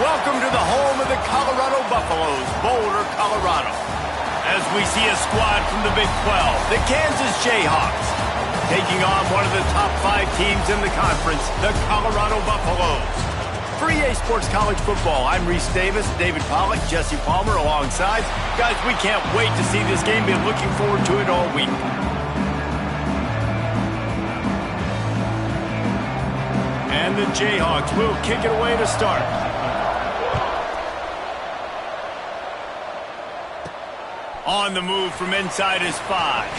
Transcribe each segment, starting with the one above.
Welcome to the home of the Colorado Buffaloes, Boulder, Colorado. As we see a squad from the Big 12, the Kansas Jayhawks, taking on one of the top 5 teams in the conference, the Colorado Buffaloes. For EA Sports College Football, I'm Reese Davis, David Pollack, Jesse Palmer alongside. Guys, we can't wait to see this game. Been looking forward to it all week. And the Jayhawks will kick it away to start. On the move from inside his 5.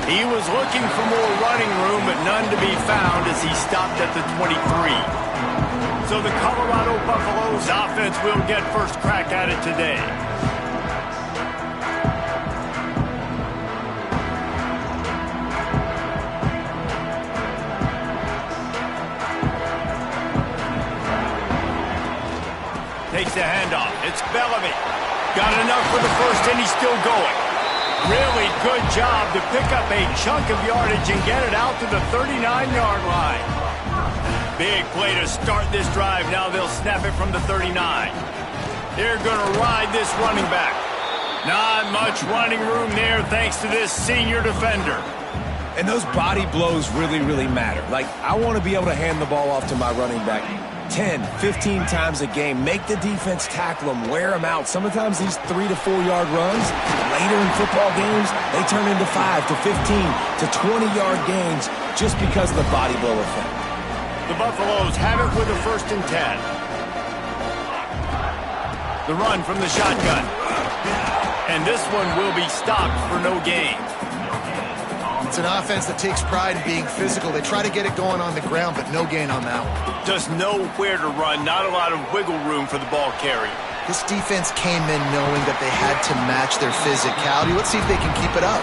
He was looking for more running room, but none to be found as he stopped at the 23. So the Colorado Buffaloes offense will get first crack at it today. Takes the handoff. It's Bellamy. Got enough for the first, and he's still going. Really good job to pick up a chunk of yardage and get it out to the 39-yard line. Big play to start this drive. Now they'll snap it from the 39. They're going to ride this running back. Not much running room there thanks to this senior defender. And those body blows really, really matter. Like, I want to be able to hand the ball off to my running back 10, 15 times a game. Make the defense tackle them, wear them out. Sometimes these 3 to 4 yard runs, later in football games, they turn into 5 to 15 to 20 yard gains just because of the body blow effect. The Buffaloes have it with a 1st and 10. The run from the shotgun. And this one will be stopped for no gain. It's an offense that takes pride in being physical. They try to get it going on the ground, but no gain on that one. Just nowhere to run, not a lot of wiggle room for the ball carrier. This defense came in knowing that they had to match their physicality. Let's see if they can keep it up.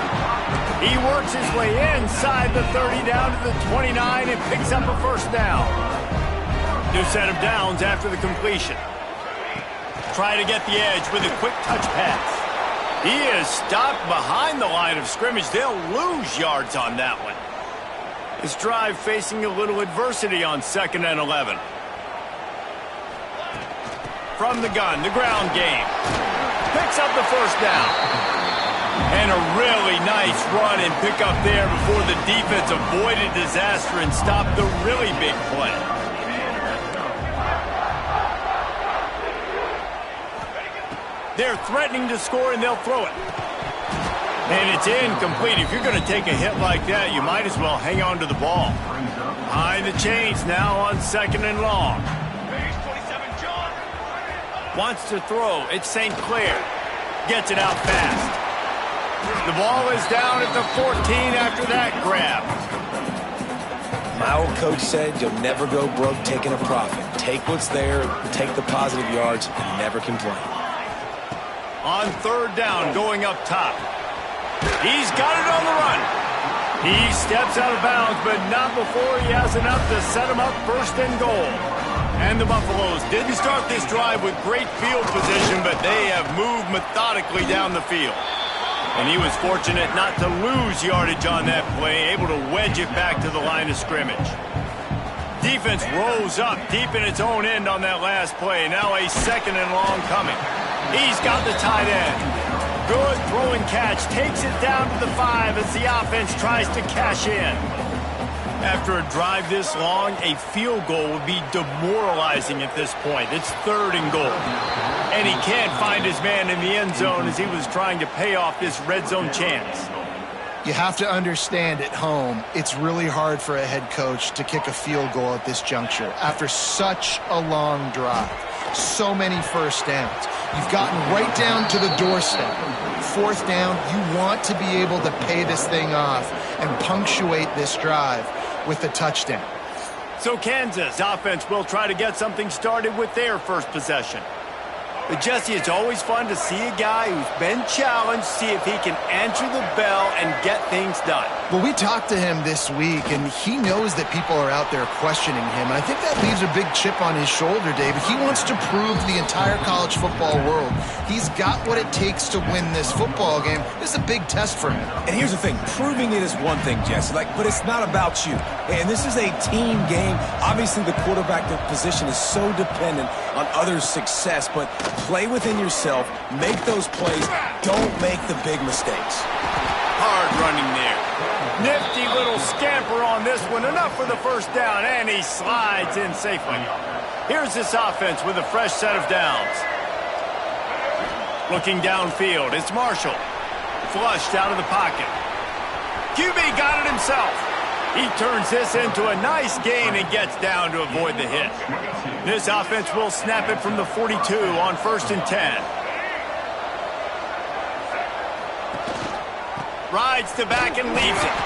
He works his way inside the 30 down to the 29 and picks up a 1st down. New set of downs after the completion. Try to get the edge with a quick touch pass. He is stopped behind the line of scrimmage. They'll lose yards on that one. This drive facing a little adversity on 2nd and 11. From the gun, the ground game. Picks up the 1st down. And a really nice run and pick up there before the defense avoided disaster and stopped the really big play. They're threatening to score, and they'll throw it. And it's incomplete. If you're going to take a hit like that, you might as well hang on to the ball. Behind the chains now on 2nd and long. Wants to throw. It's St. Clair. Gets it out fast. The ball is down at the 14 after that grab. My old coach said you'll never go broke taking a profit. Take what's there, take the positive yards, and never complain. On 3rd down, going up top. He's got it on the run. He steps out of bounds, but not before he has enough to set him up 1st and goal. And the Buffaloes didn't start this drive with great field position, but they have moved methodically down the field. And he was fortunate not to lose yardage on that play, able to wedge it back to the line of scrimmage. Defense rose up deep in its own end on that last play. Now a 2nd and long coming. He's got the tight end. Good throwing catch. Takes it down to the 5 as the offense tries to cash in. After a drive this long, a field goal would be demoralizing at this point. It's 3rd and goal. And he can't find his man in the end zone as he was trying to pay off this red zone chance. You have to understand at home, it's really hard for a head coach to kick a field goal at this juncture. After such a long drive, so many 1st downs. You've gotten right down to the doorstep. 4th down, you want to be able to pay this thing off and punctuate this drive with a touchdown. So Kansas offense will try to get something started with their first possession. But Jesse, it's always fun to see a guy who's been challenged, see if he can answer the bell and get things done. Well, we talked to him this week, and he knows that people are out there questioning him. And I think that leaves a big chip on his shoulder, David. He wants to prove to the entire college football world he's got what it takes to win this football game. This is a big test for him. And here's the thing. Proving it is one thing, Jesse. But it's not about you. And this is a team game. Obviously, the quarterback position is so dependent on others' success. But play within yourself. Make those plays. Don't make the big mistakes. Hard running there. Nifty little scamper on this one. Enough for the first down, and he slides in safely. Here's this offense with a fresh set of downs. Looking downfield, it's Marshall. Flushed out of the pocket. QB got it himself. He turns this into a nice gain and gets down to avoid the hit. This offense will snap it from the 42 on 1st and 10. Rides to back and leaves it.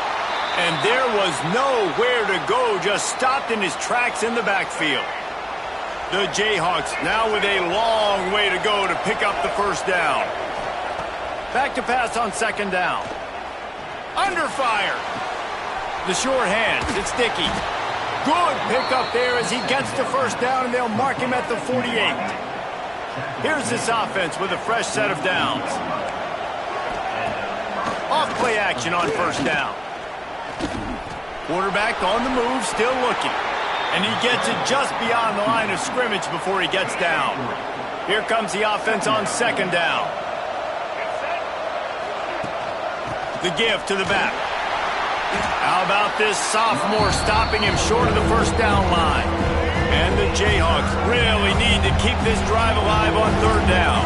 And there was nowhere to go, just stopped in his tracks in the backfield. The Jayhawks now with a long way to go to pick up the first down. Back to pass on 2nd down. Under fire. The short hands, it's Dickey. Good pickup there as he gets the first down, and they'll mark him at the 48. Here's this offense with a fresh set of downs. Off play action on 1st down. Quarterback on the move, still looking. And he gets it just beyond the line of scrimmage before he gets down. Here comes the offense on 2nd down. The give to the back. How about this sophomore stopping him short of the first down line? And the Jayhawks really need to keep this drive alive on 3rd down.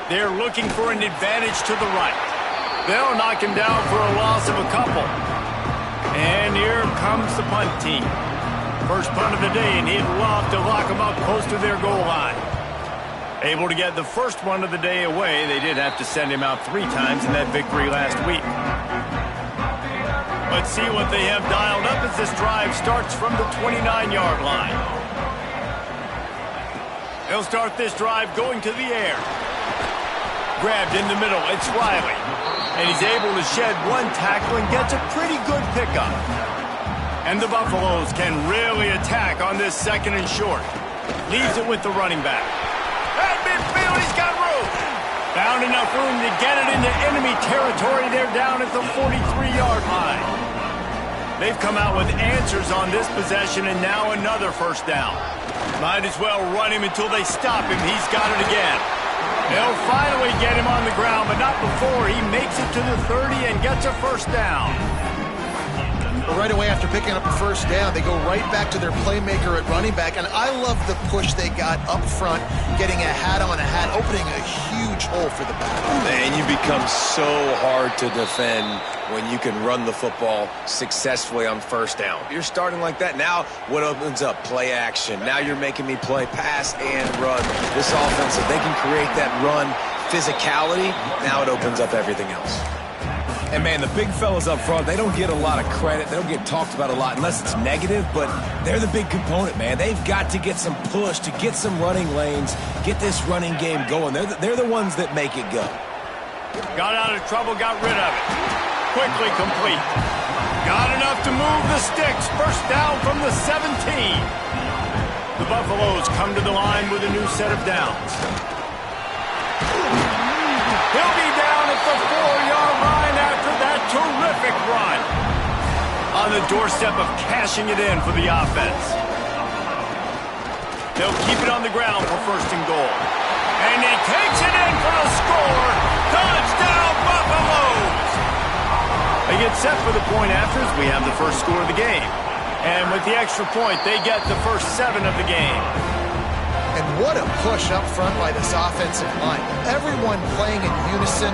They're looking for an advantage to the right. They'll knock him down for a loss of a couple. And here comes the punt team. First punt of the day, and he'd love to lock them up close to their goal line. Able to get the first one of the day away. They did have to send him out 3 times in that victory last week. Let's see what they have dialed up as this drive starts from the 29-yard line. They'll start this drive going to the air. Grabbed in the middle, it's Riley. And he's able to shed 1 tackle and gets a pretty good pickup. And the Buffaloes can really attack on this 2nd and short. Leaves it with the running back. At midfield, he's got room. Found enough room to get it into enemy territory. They're down at the 43-yard line. They've come out with answers on this possession, and now another first down. Might as well run him until they stop him. He's got it again. They'll finally get him on the ground, but not before he makes it to the 30 and gets a first down. But right away after picking up a first down, they go right back to their playmaker at running back. And I love the push they got up front, getting a hat on a hat, opening a huge hole for the back. Man, you become so hard to defend when you can run the football successfully on first down. You're starting like that. Now what opens up? Play action. Now you're making me play pass and run. This offense, if they can create that run physicality, now it opens up everything else. And, man, the big fellas up front, they don't get a lot of credit. They don't get talked about a lot unless it's negative, but they're the big component, man. They've got to get some push, to get some running lanes, get this running game going. They're the ones that make it go. Got out of trouble, got rid of it. Quickly complete. Got enough to move the sticks. First down from the 17. The Buffaloes come to the line with a new set of downs. He'll be down at the 4-yard line after that terrific run. On the doorstep of cashing it in for the offense. They'll keep it on the ground for 1st and goal. And he takes it in for the score. Touchdown, Buffaloes! They get set for the point after as we have the first score of the game. And with the extra point, they get the first 7 of the game. And what a push up front by this offensive line. Everyone playing in unison,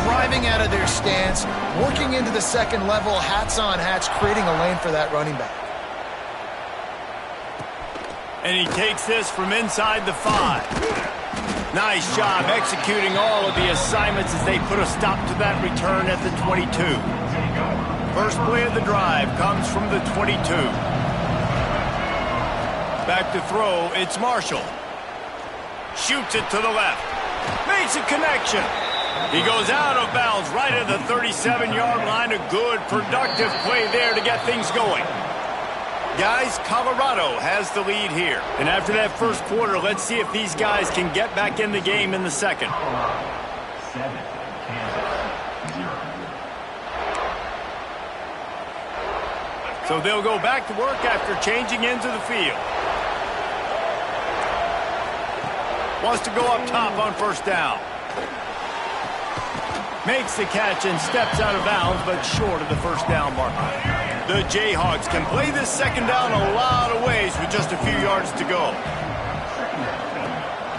driving out of their stance, working into the 2nd level, hats on hats, creating a lane for that running back. And he takes this from inside the 5. Nice job executing all of the assignments as they put a stop to that return at the 22. First play of the drive comes from the 22. Back to throw, it's Marshall. Shoots it to the left. Makes a connection. He goes out of bounds right at the 37-yard line. A good, productive play there to get things going. Guys, Colorado has the lead here. And after that first quarter, let's see if these guys can get back in the game in the second. 7, Kansas, 0. So they'll go back to work after changing into the field. Wants to go up top on first down. Makes the catch and steps out of bounds, but short of the first down marker. The Jayhawks can play this second down a lot of ways with just a few yards to go.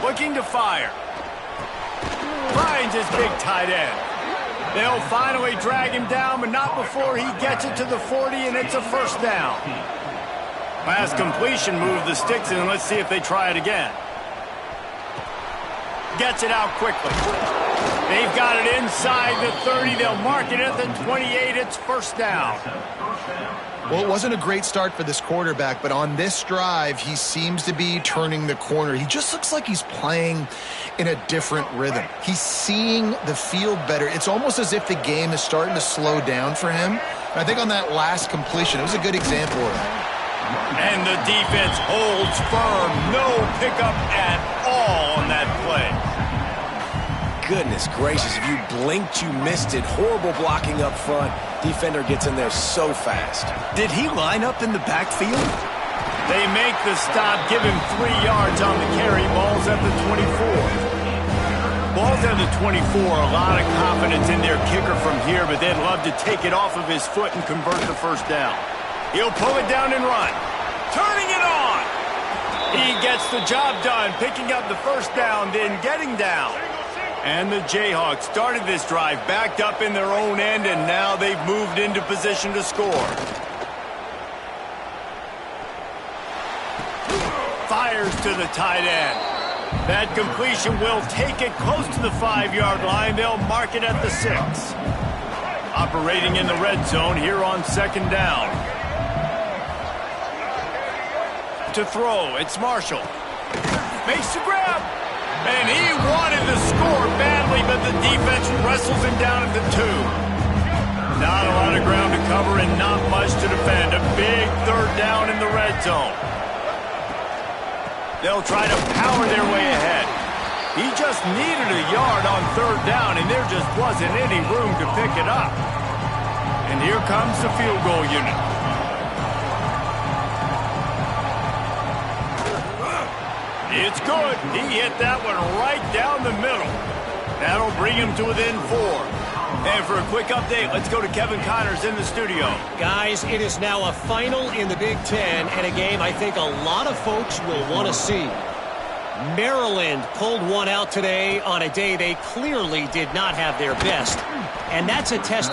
Looking to fire. Finds his big tight end. They'll finally drag him down, but not before he gets it to the 40, and it's a first down. Pass completion, move the sticks, and let's see if they try it again. Gets it out quickly. They've got it inside the 30. They'll mark it at the 28. It's first down. Well, it wasn't a great start for this quarterback, but on this drive, he seems to be turning the corner. He just looks like he's playing in a different rhythm. He's seeing the field better. It's almost as if the game is starting to slow down for him. And I think on that last completion, it was a good example of that. And the defense holds firm. No pickup at all on that play. Goodness gracious, if you blinked, you missed it. Horrible blocking up front. Defender gets in there so fast. Did he line up in the backfield? They make the stop, give him 3 yards on the carry. Ball's at the 24. Ball's at the 24. A lot of confidence in their kicker from here, but they'd love to take it off of his foot and convert the first down. He'll pull it down and run. Turning it on. He gets the job done, picking up the first down, then getting down. And the Jayhawks started this drive backed up in their own end, and now they've moved into position to score. Fires to the tight end. That completion will take it close to the 5-yard line. They'll mark it at the 6. Operating in the red zone here on second down. To throw, it's Marshall. Makes the grab. And he wanted to score badly, but the defense wrestles him down at the 2. Not a lot of ground to cover and not much to defend. A big third down in the red zone. They'll try to power their way ahead. He just needed a yard on third down, and there just wasn't any room to pick it up. And here comes the field goal unit. It's good. He hit that one right down the middle. That'll bring him to within 4. And for a quick update, let's go to Kevin Connors in the studio. Guys, it is now a final in the Big Ten, and a game I think a lot of folks will want to see. Maryland pulled one out today on a day they clearly did not have their best. And that's a test.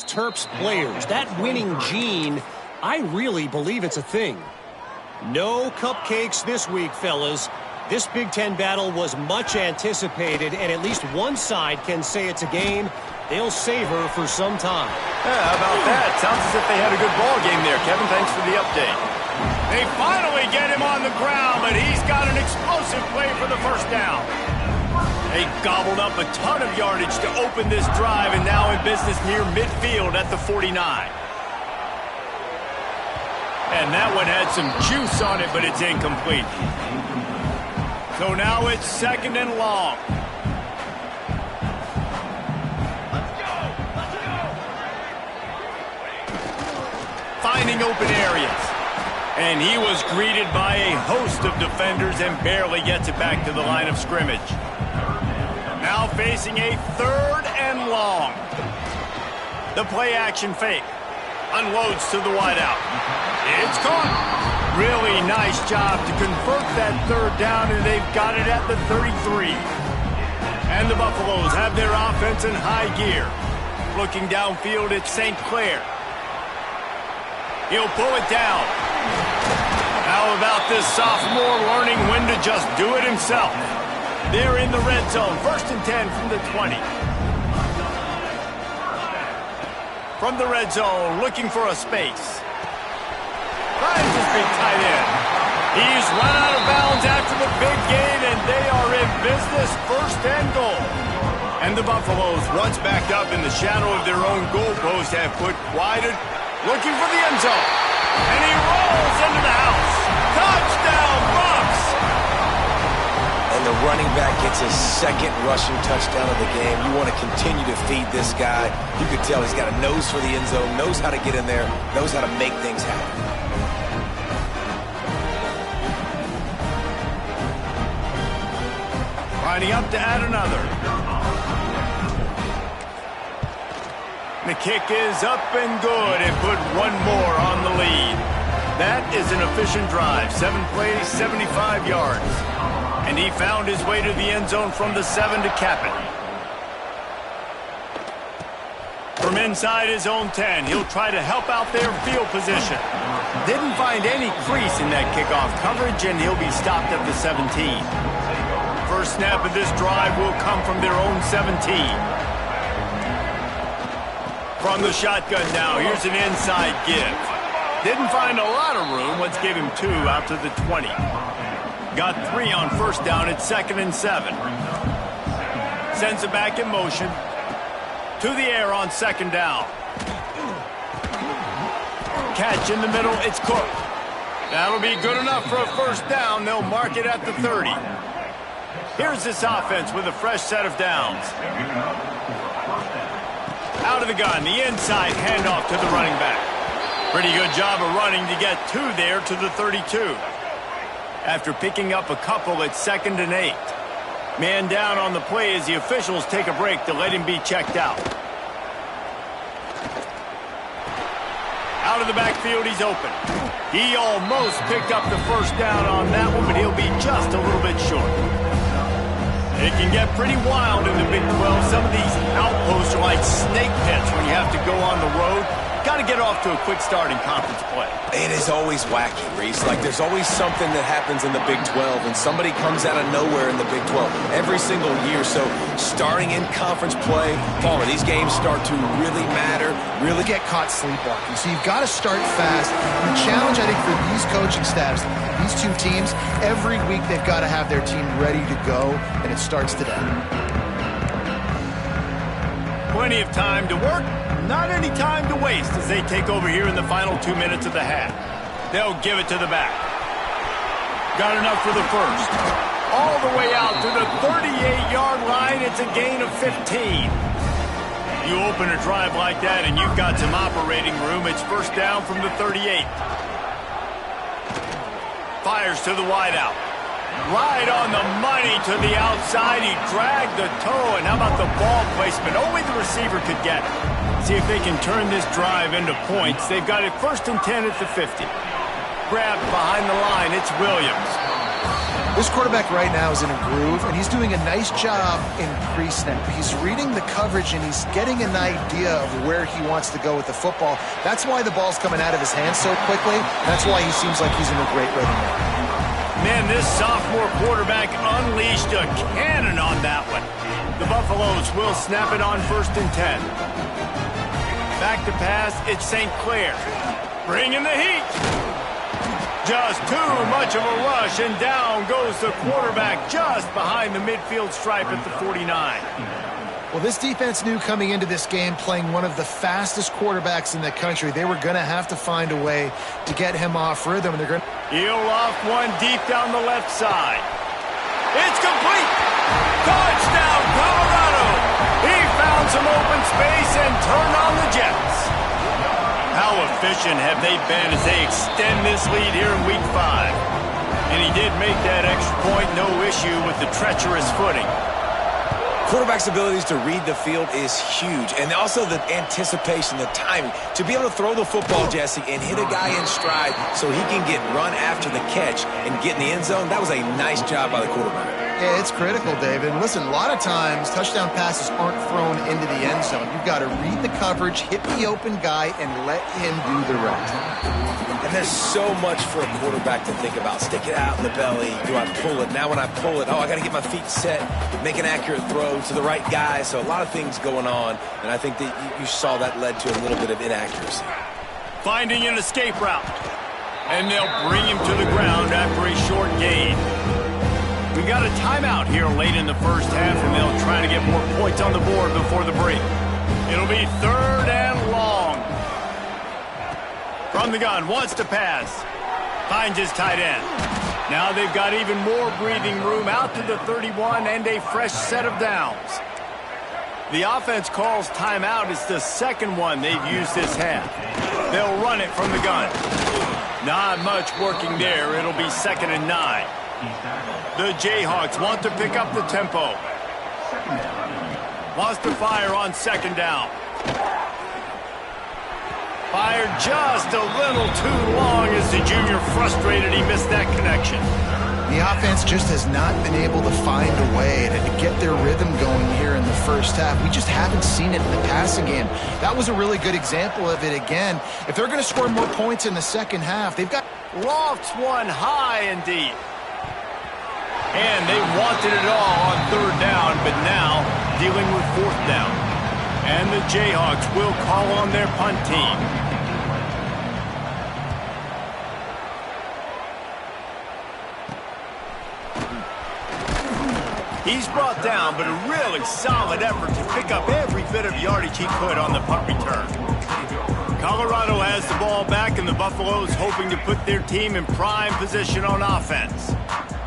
Terps players, that winning gene, I really believe it's a thing. No cupcakes this week, fellas. This Big Ten battle was much anticipated, and at least one side can say it's a game they'll savor for some time. Yeah, how about that? Sounds as if they had a good ball game there, Kevin. Thanks for the update. They finally get him on the ground, but he's got an explosive play for the first down. They gobbled up a ton of yardage to open this drive, and now in business near midfield at the 49. And that one had some juice on it, but it's incomplete. So now it's 2nd and long. Finding open areas. And he was greeted by a host of defenders and barely gets it back to the line of scrimmage. Now facing a 3rd and long. The play action fake. Unloads to the wideout. It's caught. Really nice job to convert that 3rd down, and they've got it at the 33. And the Buffaloes have their offense in high gear. Looking downfield at St. Clair. He'll pull it down. How about this sophomore learning when to just do it himself? They're in the red zone. 1st and 10 from the 20. From the red zone, looking for a space. Finds his big tight end. He's run out of bounds after the big gain, and they are in business. 1st and goal. And the Buffaloes, once backed up in the shadow of their own goalpost, have put White looking for the end zone. And he rolls into the house. Touchdown, Bucks! And the running back gets his 2nd rushing touchdown of the game. You want to continue to feed this guy. You could tell he's got a nose for the end zone, knows how to get in there, knows how to make things happen. Lining up to add another. The kick is up and good and put one more on the lead. That is an efficient drive. 7 plays, 75 yards. And he found his way to the end zone from the 7 to cap it. From inside his own 10, he'll try to help out their field position. Didn't find any crease in that kickoff coverage, and he'll be stopped at the 17. First snap of this drive will come from their own 17. From the shotgun now, here's an inside give. Didn't find a lot of room. Let's give him 2 out to the 20. Got 3 on 1st down at 2nd and 7. Sends it back in motion. To the air on 2nd down. Catch in the middle, it's Cook. That'll be good enough for a 1st down. They'll mark it at the 30. Here's this offense with a fresh set of downs. Out of the gun, the inside handoff to the running back. Pretty good job of running to get 2 there to the 32. After picking up a couple at 2nd and 8. Man down on the play as the officials take a break to let him be checked out. Out of the backfield, he's open. He almost picked up the 1st down on that one, but he'll be just a little bit short. It can get pretty wild in the Big 12. Some of these outposts are like snake pits when you have to go on the road. Got to get off to a quick start in conference play. It is always wacky, Reese. Like, there's always something that happens in the Big 12, and somebody comes out of nowhere in the Big 12 every single year. So, starting in conference play, Palmer, these games start to really matter, really get caught sleepwalking. So you've got to start fast. And the challenge, I think, for these coaching staffs, these 2 teams, every week they've got to have their team ready to go, and it starts today. Plenty of time to work. Not any time to waste as they take over here in the final 2 minutes of the half. They'll give it to the back. Got enough for the 1st. All the way out to the 38-yard line. It's a gain of 15. You open a drive like that and you've got some operating room. It's 1st down from the 38. Fires to the wideout. Right on the money to the outside. He dragged the toe. And how about the ball placement? Only the receiver could get it. See if they can turn this drive into points. They've got it 1st and 10 at the 50. Grabbed behind the line. It's Williams. This quarterback right now is in a groove, and he's doing a nice job in pre-snap. He's reading the coverage, and he's getting an idea of where he wants to go with the football. That's why the ball's coming out of his hands so quickly. That's why he seems like he's in a great rhythm now. Man, this sophomore quarterback unleashed a cannon on that one. The Buffaloes will snap it on 1st and 10. Back to pass, it's St. Clair. Bringing the heat. Just too much of a rush, and down goes the quarterback just behind the midfield stripe at the 49. Well, this defense knew coming into this game, playing one of the fastest quarterbacks in the country, they were going to have to find a way to get him off rhythm. And they're going to He'll loft one deep down the left side. It's complete. Touchdown, Colorado. He found some open space and turned on the Jets. How efficient have they been as they extend this lead here in Week 5? And he did make that extra point, no issue with the treacherous footing. Quarterback's abilities to read the field is huge, and also the anticipation, the timing. To be able to throw the football, Jesse, and hit a guy in stride so he can get run after the catch and get in the end zone, that was a nice job by the quarterback. Yeah, it's critical, David. And listen, a lot of times touchdown passes aren't thrown into the end zone. You've got to read the coverage, hit the open guy, and let him do the rest. And there's so much for a quarterback to think about. Stick it out in the belly. Do I pull it? Now when I pull it, I got to get my feet set, make an accurate throw to the right guy. So a lot of things going on, and I think that you saw that led to a little bit of inaccuracy. Finding an escape route. And they'll bring him to the ground after a short gain. We got a timeout here late in the first half, and they'll try to get more points on the board before the break. It'll be 3rd and long. From the gun, wants to pass. Finds his tight end. Now they've got even more breathing room out to the 31 and a fresh set of downs. The offense calls timeout. It's the second one they've used this half. They'll run it from the gun. Not much working there. It'll be 2nd and 9. The Jayhawks want to pick up the tempo. Wants to fire on 2nd down. Fired just a little too long as the junior frustrated he missed that connection. The offense just has not been able to find a way to get their rhythm going here in the first half. We just haven't seen it in the passing game. That was a really good example of it again. If they're going to score more points in the second half, they've got... Lofts one high and deep. And they wanted it all on 3rd down, but now dealing with 4th down. And the Jayhawks will call on their punt team. He's brought down, but a really solid effort to pick up every bit of yardage he could on the punt return. Colorado has the ball back, and the Buffaloes hoping to put their team in prime position on offense.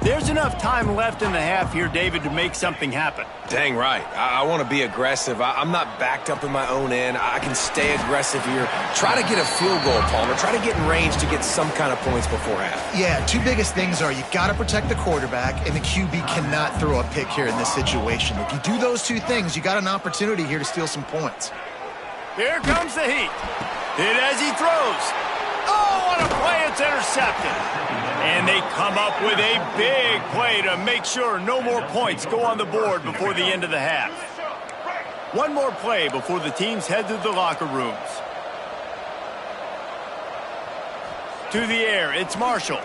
There's enough time left in the half here, David, to make something happen. Dang right. I want to be aggressive. I'm not backed up in my own end. I can stay aggressive here. Try to get a field goal, Palmer. Try to get in range to get some kind of points before half. Yeah, two biggest things are you've got to protect the quarterback, and the QB cannot throw a pick here in this situation. If you do those two things, you got an opportunity here to steal some points. Here comes the heat. Hit as he throws. Oh, what a play. It's intercepted. And they come up with a big play to make sure no more points go on the board before the end of the half. One more play before the teams head to the locker rooms. To the air, it's Marshall.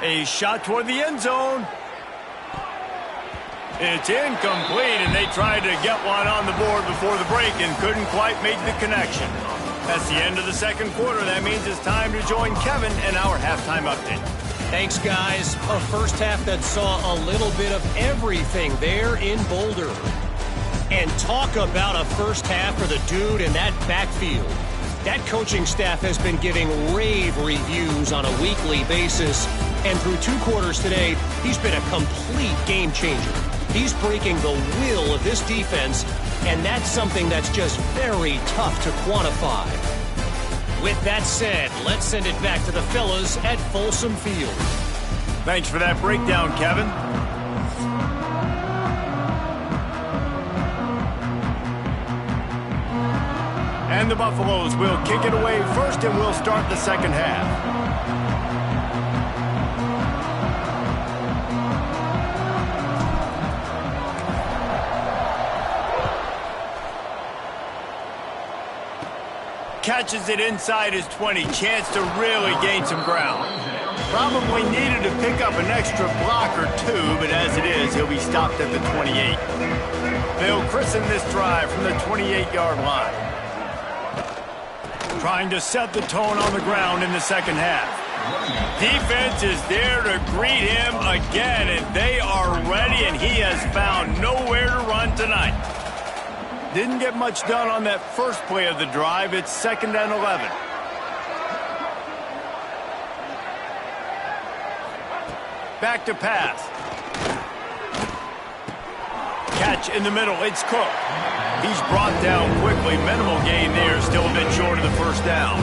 A shot toward the end zone. It's incomplete, and they tried to get one on the board before the break and couldn't quite make the connection. That's the end of the second quarter. That means it's time to join Kevin in our halftime update. Thanks, guys. A first half that saw a little bit of everything there in Boulder. And talk about a first half for the dude in that backfield. That coaching staff has been giving rave reviews on a weekly basis. And through 2 quarters today, he's been a complete game changer. He's breaking the will of this defense, and that's something that's just very tough to quantify. With that said, let's send it back to the fellas at Folsom Field. Thanks for that breakdown, Kevin. And the Buffaloes will kick it away first, and we'll start the second half. catches it inside his 20. Chance to really gain some ground. Probably needed to pick up an extra block or two, but as it is, he'll be stopped at the 28. They'll christen this drive from the 28-yard line. Trying to set the tone on the ground in the second half. Defense is there to greet him again, and they are ready, and he has found nowhere to run tonight. Didn't get much done on that first play of the drive. It's 2nd and 11. Back to pass. Catch in the middle. It's Cook. He's brought down quickly. Minimal gain there. Still a bit short of the first down.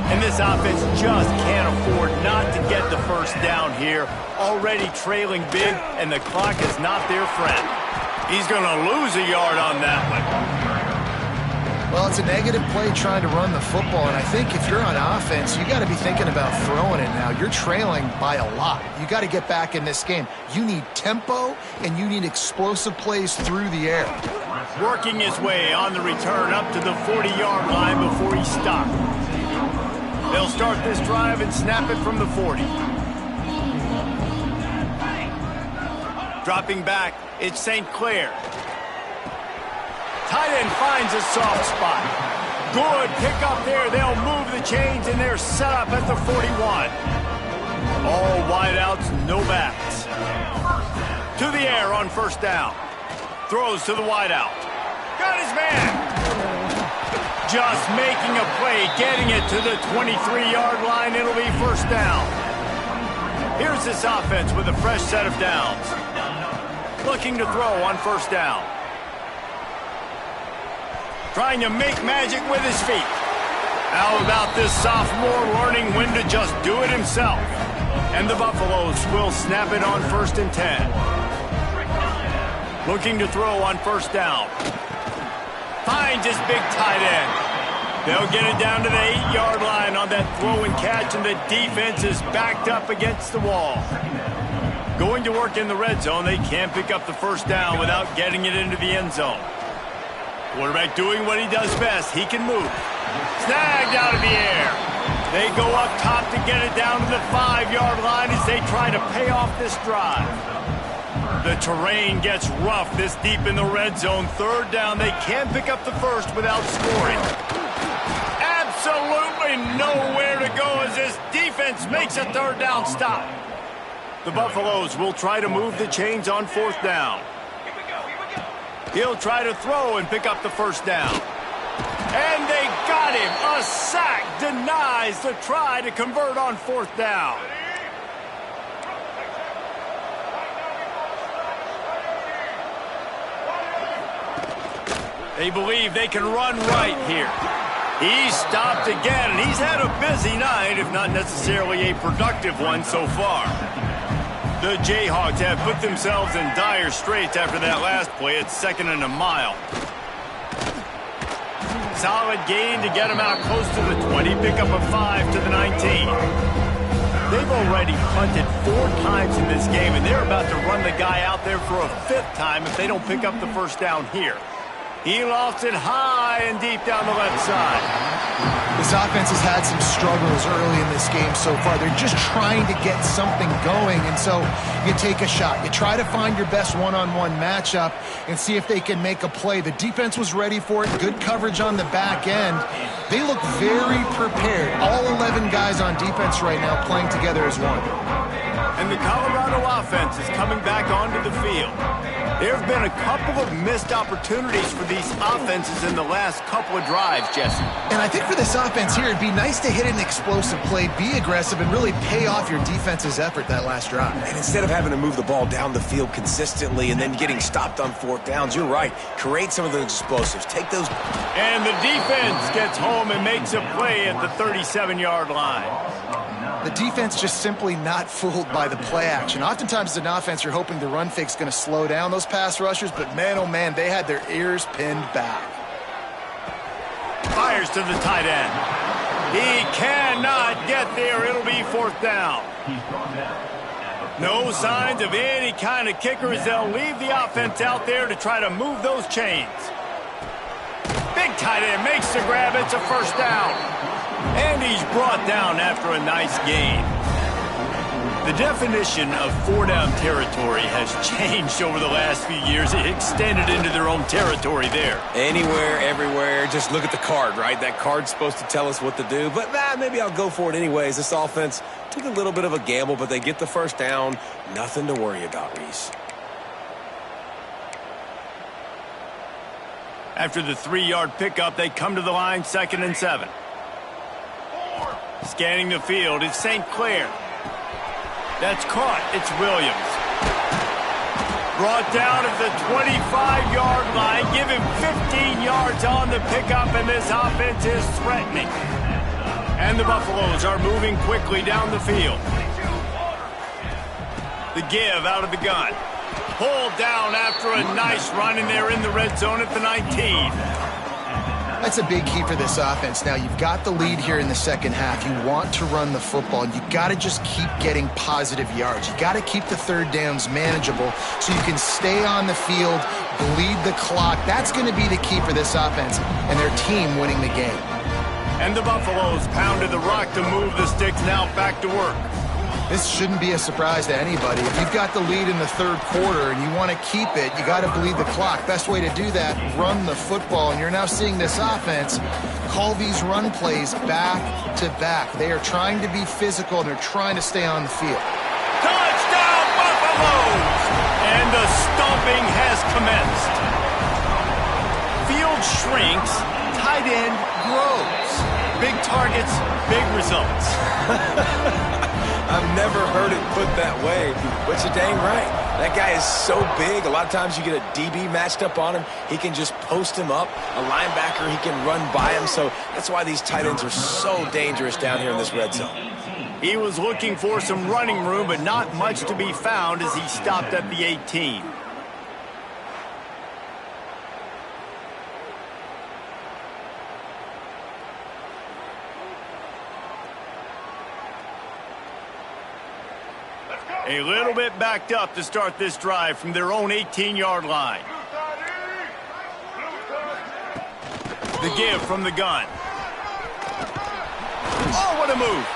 And this offense just can't afford not to get the first down here. Already trailing big, and the clock is not their friend. He's going to lose a yard on that one. Well, it's a negative play trying to run the football, and I think if you're on offense, you got to be thinking about throwing it now. You're trailing by a lot. You got to get back in this game. You need tempo, and you need explosive plays through the air. Working his way on the return up to the 40-yard line before he stopped. They'll start this drive and snap it from the 40. Dropping back, it's St. Clair. Tight end finds a soft spot. Good pick up there. They'll move the chains, and they're set up at the 41. All wideouts, no backs. To the air on first down. Throws to the wideout. Got his man. Just making a play, getting it to the 23-yard line. It'll be first down. Here's this offense with a fresh set of downs. Looking to throw on first down. Trying to make magic with his feet. How about this sophomore learning when to just do it himself? And the Buffaloes will snap it on 1st and 10. Looking to throw on first down. Finds his big tight end. They'll get it down to the 8-yard line on that throw and catch, and the defense is backed up against the wall. Going to work in the red zone, they can't pick up the first down without getting it into the end zone. Quarterback doing what he does best. He can move. Snagged out of the air. They go up top to get it down to the 5-yard line as they try to pay off this drive. The terrain gets rough this deep in the red zone. 3rd down. They can't pick up the first without scoring. Absolutely nowhere to go as this defense makes a 3rd down stop. The Buffaloes will try to move the chains on 4th down. He'll try to throw and pick up the first down. And they got him. A sack denies the try to convert on 4th down. They believe they can run right here. He's stopped again, and he's had a busy night, if not necessarily a productive one so far. The Jayhawks have put themselves in dire straits after that last play. It's 2nd and a mile. Solid gain to get them out close to the 20. Pick up a 5 to the 19. They've already punted 4 times in this game, and they're about to run the guy out there for a 5th time if they don't pick up the first down here. He lofts it high and deep down the left side. This offense has had some struggles early in this game so far. They're just trying to get something going, and so you take a shot. You try to find your best one-on-one matchup and see if they can make a play. The defense was ready for it. Good coverage on the back end. They look very prepared. All 11 guys on defense right now playing together as one. And the Colorado offense is coming back onto the field. There have been a couple of missed opportunities for these offenses in the last couple of drives, Jesse. And I think for this offense here, it'd be nice to hit an explosive play, be aggressive, and really pay off your defense's effort that last drive. And instead of having to move the ball down the field consistently and then getting stopped on 4th downs, you're right. Create some of those explosives. Take those. And the defense gets home and makes a play at the 37-yard line. The defense just simply not fooled by the play action. Oftentimes as an offense, you're hoping the run fake's going to slow down those pass rushers, but man, oh man, they had their ears pinned back. Fires to the tight end. He cannot get there. It'll be 4th down. No signs of any kind of kicker as they'll leave the offense out there to try to move those chains. Big tight end makes the grab. It's a first down. And he's brought down after a nice gain. The definition of four-down territory has changed over the last few years. It extended into their own territory there. Anywhere, everywhere. Just look at the card, right? That card's supposed to tell us what to do. But maybe I'll go for it anyways. This offense took a little bit of a gamble, but they get the first down. Nothing to worry about, Reese. After the 3-yard pickup, they come to the line, 2nd and 7. Scanning the field, it's St. Clair. That's caught. It's Williams. Brought down at the 25-yard line. Give him 15 yards on the pickup, and this offense is threatening. And the Buffaloes are moving quickly down the field. The give out of the gun. Pulled down after a nice run, and they're in the red zone at the 19. That's a big key for this offense. Now, you've got the lead here in the second half. You want to run the football. You got to just keep getting positive yards. You got to keep the third downs manageable so you can stay on the field, bleed the clock. That's going to be the key for this offense and their team winning the game. And the Buffaloes pounded the rock to move the sticks. Now back to work. This shouldn't be a surprise to anybody. If you've got the lead in the third quarter and you want to keep it, you got to bleed the clock. Best way to do that, run the football. And you're now seeing this offense call these run plays back to back. They are trying to be physical, and they're trying to stay on the field. Touchdown, Buffaloes! And the stomping has commenced. Field shrinks, tight end grows. Big targets, big results. I've never heard it put that way, but you're dang right. That guy is so big. A lot of times you get a DB matched up on him. He can just post him up. A linebacker, he can run by him. So that's why these tight ends are so dangerous down here in this red zone. He was looking for some running room, but not much to be found as he stopped at the 18. A little bit backed up to start this drive from their own 18-yard line. The give from the gun. Oh, what a move.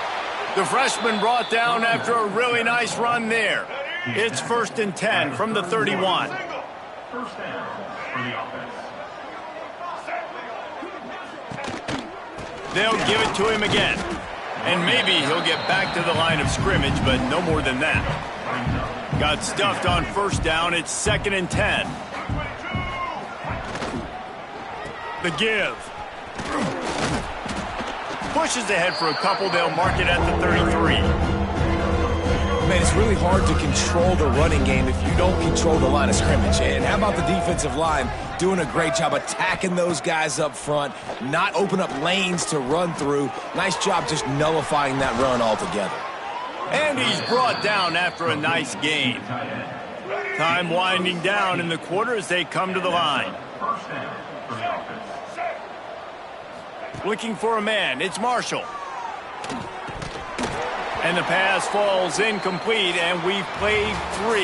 The freshman brought down after a really nice run there. It's 1st and 10 from the 31. First down for the offense. They'll give it to him again. And maybe he'll get back to the line of scrimmage, but no more than that. Got stuffed on 1st down. It's 2nd and 10. The give. Pushes ahead for a couple. They'll mark it at the 33. Man, it's really hard to control the running game if you don't control the line of scrimmage. And how about the defensive line doing a great job attacking those guys up front, not open up lanes to run through. Nice job just nullifying that run altogether. And he's brought down after a nice gain. Time winding down in the quarter as they come to the line. First down for the offense. Looking for a man. It's Marshall. And the pass falls incomplete, and we've played 3.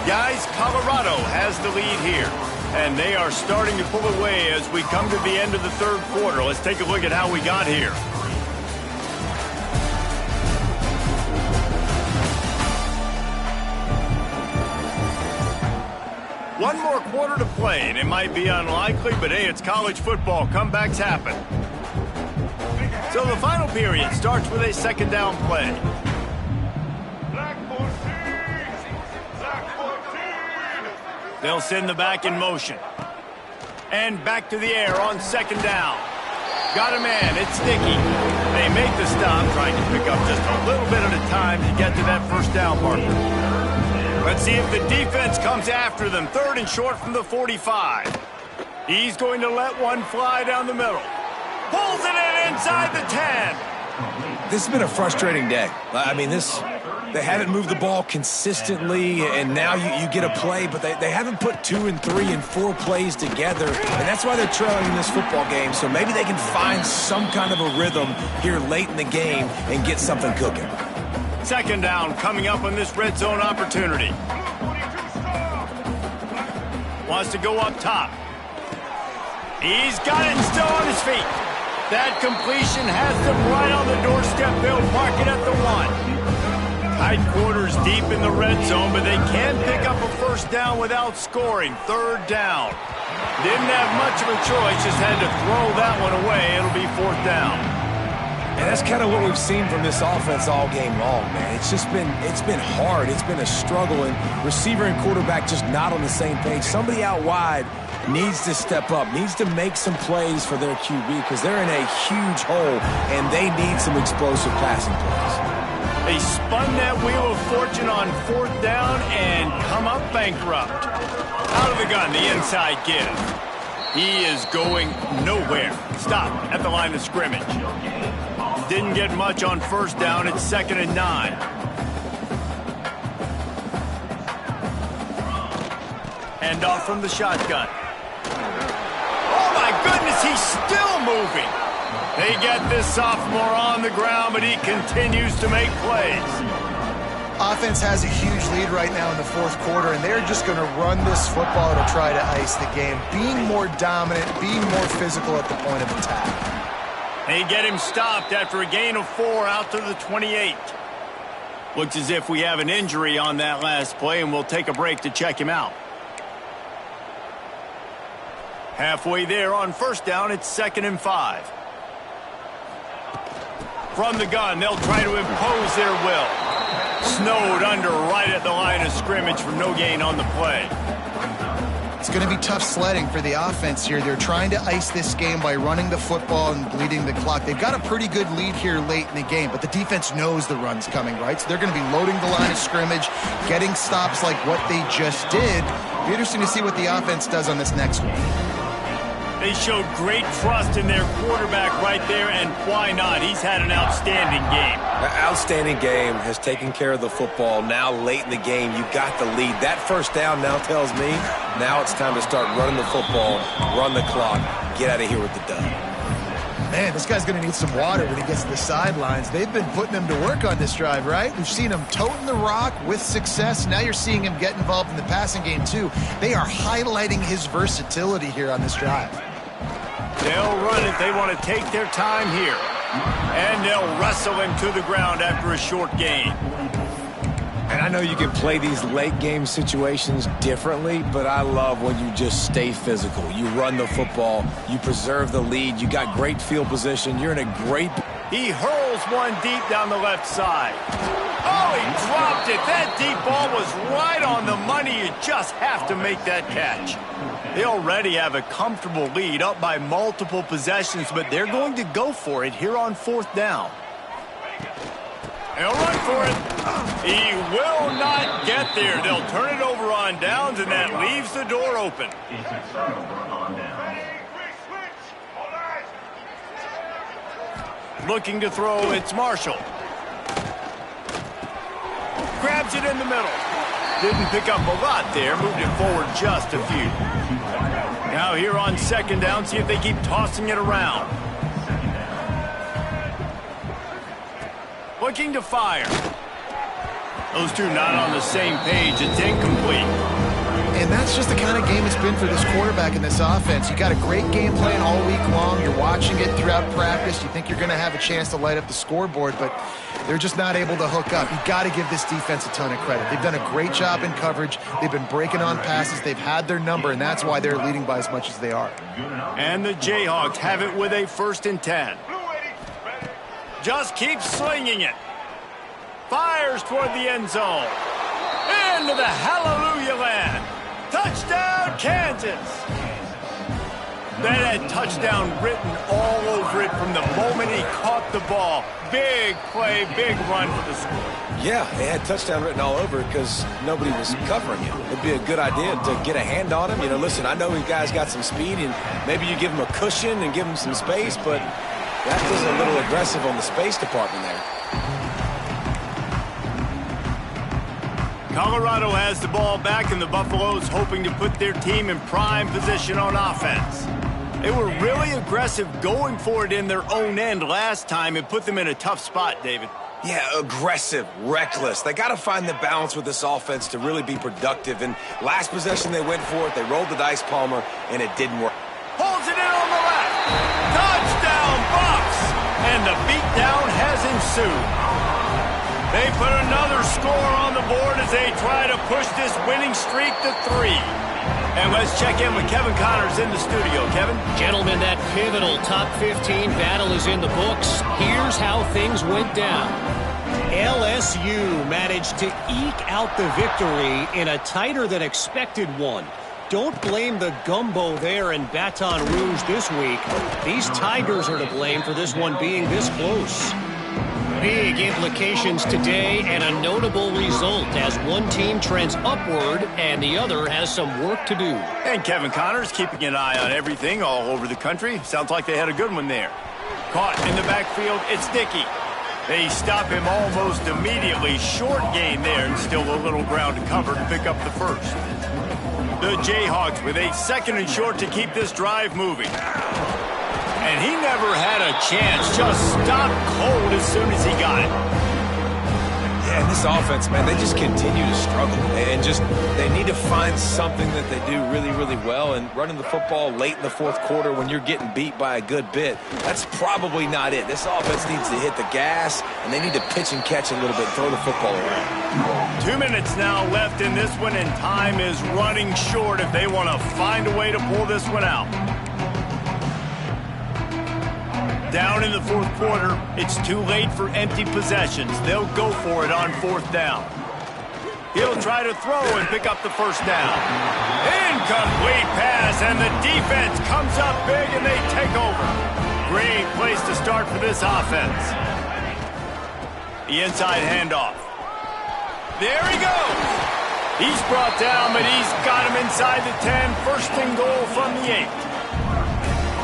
Guys, Colorado has the lead here. And they are starting to pull away as we come to the end of the third quarter. Let's take a look at how we got here. One more quarter to play, and it might be unlikely, but hey, it's college football. Comebacks happen. So the final period starts with a 2nd down play. They'll send the back in motion. And back to the air on 2nd down. Got a man. It's Sticky. They make the stop, trying to pick up just a little bit at a time to get to that 1st down marker. Let's see if the defense comes after them. 3rd and short from the 45. He's going to let one fly down the middle. Pulls it in inside the 10. This has been a frustrating day. I mean, they haven't moved the ball consistently, and now you get a play, but they haven't put 2 and 3 and 4 plays together, and that's why they're trailing in this football game. So maybe they can find some kind of a rhythm here late in the game and get something cooking. 2nd down coming up on this red zone opportunity. Wants to go up top. He's got it still on his feet. That completion has them right on the doorstep. They'll mark it at the 1. Tight quarters deep in the red zone, but they can pick up a first down without scoring. 3rd down. Didn't have much of a choice, just had to throw that one away. It'll be 4th down. And that's kind of what we've seen from this offense all game long, man. It's been hard. It's been a struggle, and receiver and quarterback just not on the same page. Somebody out wide needs to step up, needs to make some plays for their QB because they're in a huge hole, and they need some explosive passing plays. They spun that wheel of fortune on 4th down and come up bankrupt. Out of the gun, the inside give. He is going nowhere. Stop at the line of scrimmage. Didn't get much on 1st down. It's 2nd and 9. Hand off from the shotgun. Oh, my goodness, he's still moving. They get this sophomore on the ground, but he continues to make plays. Offense has a huge lead right now in the 4th quarter, and they're just going to run this football to try to ice the game. Being more dominant, being more physical at the point of attack. They get him stopped after a gain of 4 out to the 28. Looks as if we have an injury on that last play, and we'll take a break to check him out. Halfway there on 1st down, it's 2nd and 5. From the gun, they'll try to impose their will. Snowed under right at the line of scrimmage for no gain on the play. It's going to be tough sledding for the offense here. They're trying to ice this game by running the football and bleeding the clock. They've got a pretty good lead here late in the game, but the defense knows the run's coming, right? So they're going to be loading the line of scrimmage, getting stops like what they just did. It'll be interesting to see what the offense does on this next one. They showed great trust in their quarterback right there, and why not? He's had an outstanding game. An outstanding game, has taken care of the football. Now late in the game, you got the lead. That 1st down now tells me now it's time to start running the football, run the clock, get out of here with the dub. Man, this guy's going to need some water when he gets to the sidelines. They've been putting him to work on this drive, right? We've seen him toting the rock with success. Now you're seeing him get involved in the passing game, too. They are highlighting his versatility here on this drive. They'll run it. They want to take their time here. And they'll wrestle him to the ground after a short gain. And I know you can play these late game situations differently, but I love when you just stay physical. You run the football, you preserve the lead, you got great field position, you're in a great... He hurls one deep down the left side. Oh, he dropped it. That deep ball was right on the money. You just have to make that catch. They already have a comfortable lead up by multiple possessions, but they're going to go for it here on 4th down. They'll run for it. He will not get there. They'll turn it over on downs, and that leaves the door open. Looking to throw, it's Marshall. Grabs it in the middle. Didn't pick up a lot there, moved it forward just a few. Now here on 2nd down, see if they keep tossing it around. Looking to fire. Those two not on the same page. It's incomplete. And that's just the kind of game it's been for this quarterback in this offense. You got a great game plan all week long. You're watching it throughout practice. You think you're going to have a chance to light up the scoreboard, but they're just not able to hook up. You got to give this defense a ton of credit. They've done a great job in coverage. They've been breaking on passes. They've had their number, and that's why they're leading by as much as they are. And the Jayhawks have it with a 1st and 10. Just keeps slinging it. Fires toward the end zone. Into the hallelujah land. Touchdown, Kansas. That had touchdown written all over it from the moment he caught the ball. Big play, big run for the score. Yeah, it had touchdown written all over because nobody was covering him. It'd be a good idea to get a hand on him. You know, listen, I know these guys got some speed, and maybe you give him a cushion and give him some space, but that was a little aggressive on the space department there. Colorado has the ball back, and the Buffaloes hoping to put their team in prime position on offense. They were really aggressive going for it in their own end last time and put them in a tough spot, David. Yeah, aggressive, reckless. They got to find the balance with this offense to really be productive. And last possession they went for it. They rolled the dice, Palmer, and it didn't work. Holds it in and the beatdown has ensued. They put another score on the board as they try to push this winning streak to 3. And let's check in with Kevin Connors in the studio. Kevin? Gentlemen, that pivotal top 15 battle is in the books. Here's how things went down. LSU managed to eke out the victory in a tighter than expected one. Don't blame the gumbo there in Baton Rouge this week. These Tigers are to blame for this one being this close. Big implications today and a notable result as one team trends upward and the other has some work to do. And Kevin Connors keeping an eye on everything all over the country. Sounds like they had a good one there. Caught in the backfield, it's Dickey. They stop him almost immediately. Short gain there and still a little ground to cover to pick up the first. The Jayhawks with a 2nd and short to keep this drive moving. And he never had a chance. Just stopped cold as soon as he got it. Yeah, and this offense, man, they just continue to struggle. And they need to find something that they do really, really well. And running the football late in the 4th quarter when you're getting beat by a good bit, that's probably not it. This offense needs to hit the gas, and they need to pitch and catch a little bit, throw the football around. 2 minutes now left in this one, and time is running short if they want to find a way to pull this one out. Down in the 4th quarter, it's too late for empty possessions. They'll go for it on 4th down. He'll try to throw and pick up the first down. Incomplete pass, and the defense comes up big, and they take over. Great place to start for this offense. The inside handoff. There he goes. He's brought down, but he's got him inside the 10. 1st and goal from the 8.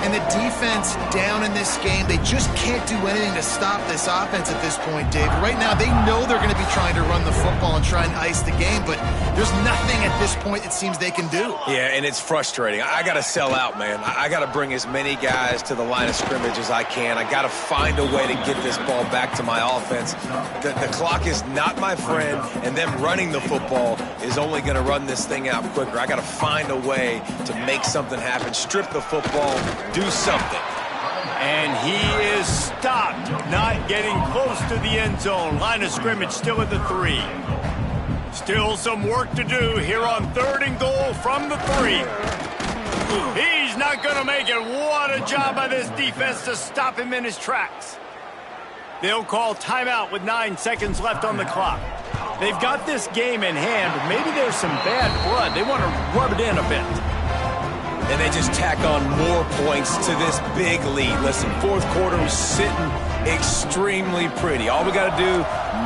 And the defense down in this game, they just can't do anything to stop this offense at this point, Dave. Right now, they know they're going to be trying to run the football and try and ice the game, but there's nothing at this point it seems they can do. Yeah, and it's frustrating. I got to sell out, man. I got to bring as many guys to the line of scrimmage as I can. I got to find a way to get this ball back to my offense. The clock is not my friend, and them running the football is only going to run this thing out quicker. I got to find a way to make something happen, strip the football, do something. And he is stopped, not getting close to the end zone. Line of scrimmage still at the 3. Still some work to do here on 3rd and goal from the 3. He's not going to make it. What a job by this defense to stop him in his tracks. They'll call timeout with 9 seconds left on the clock. They've got this game in hand, but maybe there's some bad blood. They want to rub it in a bit. And they just tack on more points to this big lead. Listen, 4th quarter is sitting extremely pretty. All we got to do,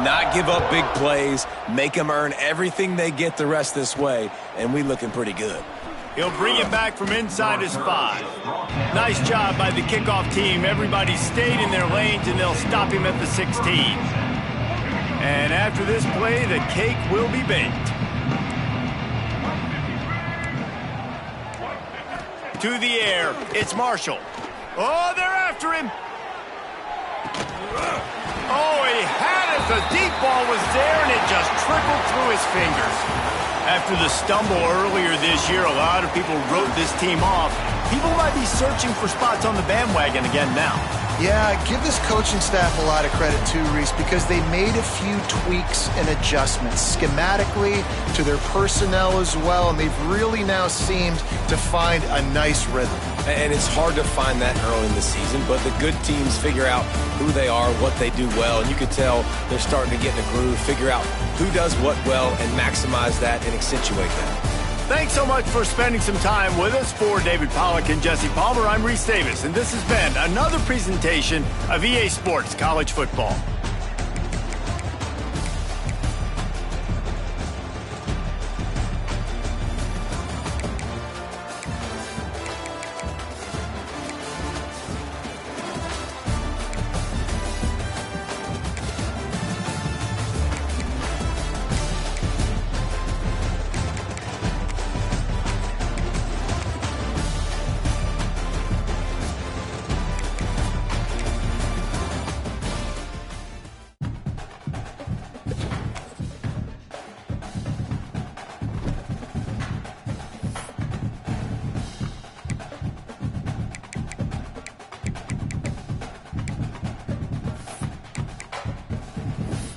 not give up big plays, make them earn everything they get the rest this way, and we looking pretty good. He'll bring it back from inside his 5. Nice job by the kickoff team. Everybody stayed in their lanes, and they'll stop him at the 16. And after this play, the cake will be baked. To the air, it's Marshall. Oh, they're after him. Oh, he had it. The deep ball was there, and it just trickled through his fingers. After the stumble earlier this year, a lot of people wrote this team off. People might be searching for spots on the bandwagon again now. Yeah, give this coaching staff a lot of credit too, Reese, because they made a few tweaks and adjustments schematically to their personnel as well, and they've really now seemed to find a nice rhythm. And it's hard to find that early in the season, but the good teams figure out who they are, what they do well, and you can tell they're starting to get in a groove, figure out who does what well, and maximize that and accentuate that. Thanks so much for spending some time with us. For David Pollack and Jesse Palmer, I'm Reese Davis, and this has been another presentation of EA Sports College Football.